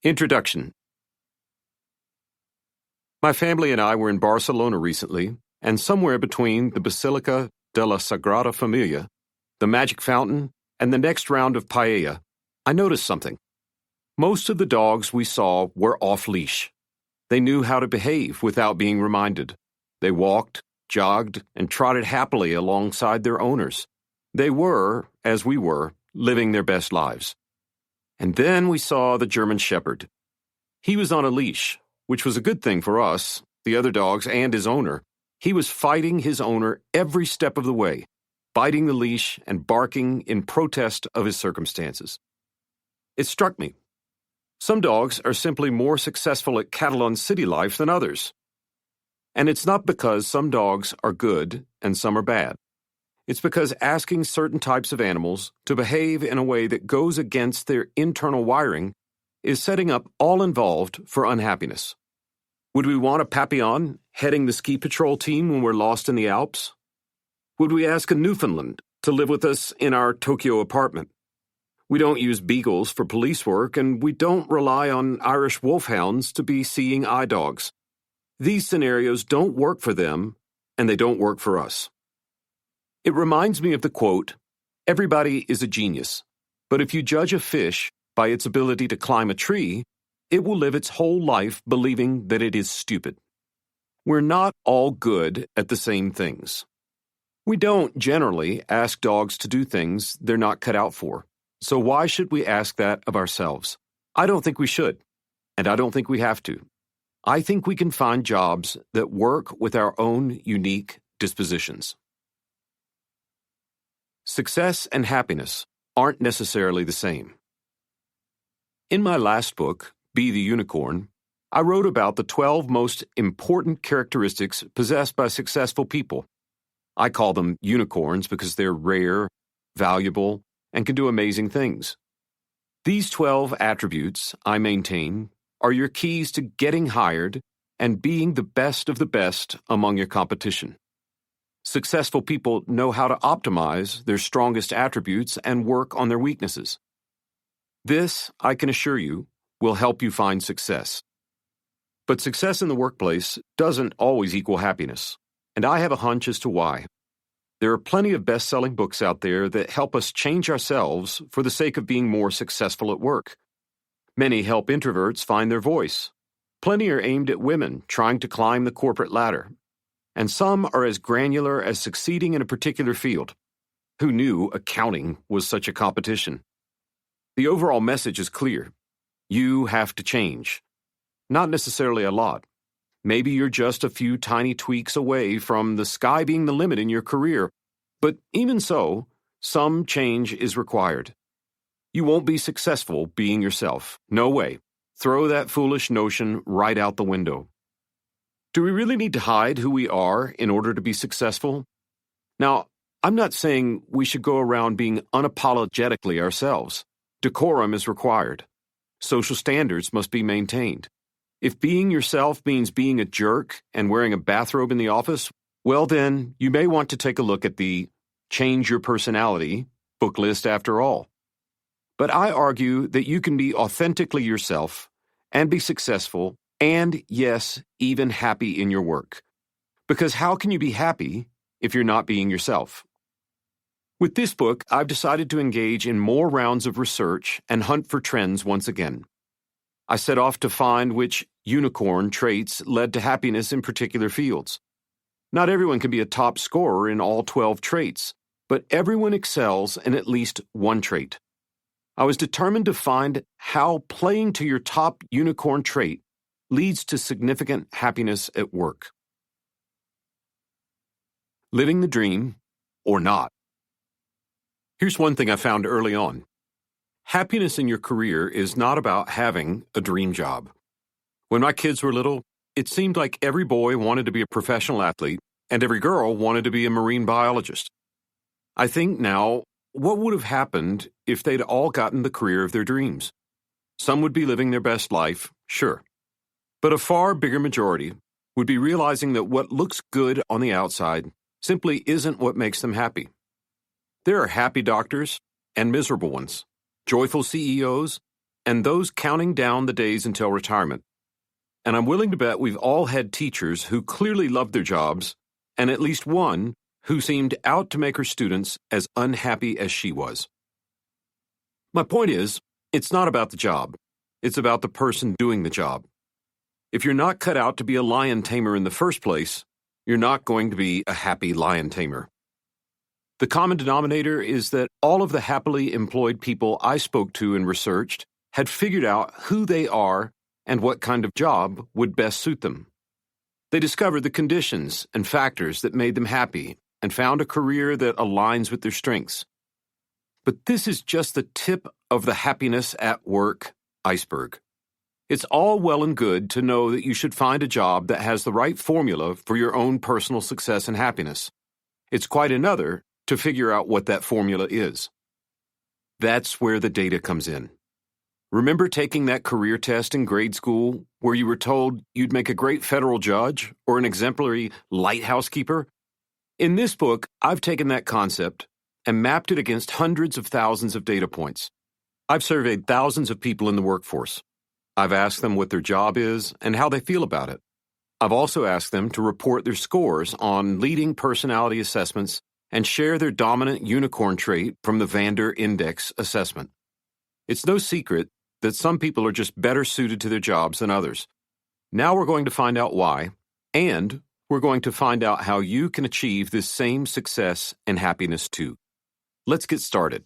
Introduction. My family and I were in Barcelona recently, and somewhere between the Basilica de la Sagrada Familia, the Magic Fountain, and the next round of paella, I noticed something. Most of the dogs we saw were off-leash. They knew how to behave without being reminded. They walked, jogged, and trotted happily alongside their owners. They were, as we were, living their best lives. And then we saw the German Shepherd. He was on a leash, which was a good thing for us, the other dogs, and his owner. He was fighting his owner every step of the way, biting the leash and barking in protest of his circumstances. It struck me. Some dogs are simply more successful at Catalan city life than others. And it's not because some dogs are good and some are bad. It's because asking certain types of animals to behave in a way that goes against their internal wiring is setting up all involved for unhappiness. Would we want a Papillon heading the ski patrol team when we're lost in the Alps? Would we ask a Newfoundland to live with us in our Tokyo apartment? We don't use beagles for police work, and we don't rely on Irish wolfhounds to be seeing eye dogs. These scenarios don't work for them, and they don't work for us. It reminds me of the quote, "Everybody is a genius, but if you judge a fish by its ability to climb a tree, it will live its whole life believing that it is stupid." We're not all good at the same things. We don't generally ask dogs to do things they're not cut out for, so why should we ask that of ourselves? I don't think we should, and I don't think we have to. I think we can find jobs that work with our own unique dispositions. Success and happiness aren't necessarily the same. In my last book, Be the Unicorn, I wrote about the 12 most important characteristics possessed by successful people. I call them unicorns because they're rare, valuable, and can do amazing things. These 12 attributes, I maintain, are your keys to getting hired and being the best of the best among your competition. Successful people know how to optimize their strongest attributes and work on their weaknesses. This, I can assure you, will help you find success. But success in the workplace doesn't always equal happiness, and I have a hunch as to why. There are plenty of best-selling books out there that help us change ourselves for the sake of being more successful at work. Many help introverts find their voice. Plenty are aimed at women trying to climb the corporate ladder. And some are as granular as succeeding in a particular field. Who knew accounting was such a competition? The overall message is clear. You have to change. Not necessarily a lot. Maybe you're just a few tiny tweaks away from the sky being the limit in your career. But even so, some change is required. You won't be successful being yourself. No way. Throw that foolish notion right out the window. Do we really need to hide who we are in order to be successful? Now, I'm not saying we should go around being unapologetically ourselves. Decorum is required. Social standards must be maintained. If being yourself means being a jerk and wearing a bathrobe in the office, well then, you may want to take a look at the Change Your Personality book list after all. But I argue that you can be authentically yourself and be successful and, yes, even happy in your work. Because how can you be happy if you're not being yourself? With this book, I've decided to engage in more rounds of research and hunt for trends once again. I set off to find which unicorn traits led to happiness in particular fields. Not everyone can be a top scorer in all 12 traits, but everyone excels in at least one trait. I was determined to find how playing to your top unicorn trait leads to significant happiness at work. Living the dream or not. Here's one thing I found early on. Happiness in your career is not about having a dream job. When my kids were little, it seemed like every boy wanted to be a professional athlete and every girl wanted to be a marine biologist. I think now, what would have happened if they'd all gotten the career of their dreams? Some would be living their best life, sure. But a far bigger majority would be realizing that what looks good on the outside simply isn't what makes them happy. There are happy doctors and miserable ones, joyful CEOs and those counting down the days until retirement. And I'm willing to bet we've all had teachers who clearly loved their jobs, and at least one who seemed out to make her students as unhappy as she was. My point is, it's not about the job. It's about the person doing the job. If you're not cut out to be a lion tamer in the first place, you're not going to be a happy lion tamer. The common denominator is that all of the happily employed people I spoke to and researched had figured out who they are and what kind of job would best suit them. They discovered the conditions and factors that made them happy and found a career that aligns with their strengths. But this is just the tip of the happiness at work iceberg. It's all well and good to know that you should find a job that has the right formula for your own personal success and happiness. It's quite another to figure out what that formula is. That's where the data comes in. Remember taking that career test in grade school where you were told you'd make a great federal judge or an exemplary lighthouse keeper? In this book, I've taken that concept and mapped it against hundreds of thousands of data points. I've surveyed thousands of people in the workforce. I've asked them what their job is and how they feel about it. I've also asked them to report their scores on leading personality assessments and share their dominant unicorn trait from the Vander Index assessment. It's no secret that some people are just better suited to their jobs than others. Now we're going to find out why, and we're going to find out how you can achieve this same success and happiness too. Let's get started.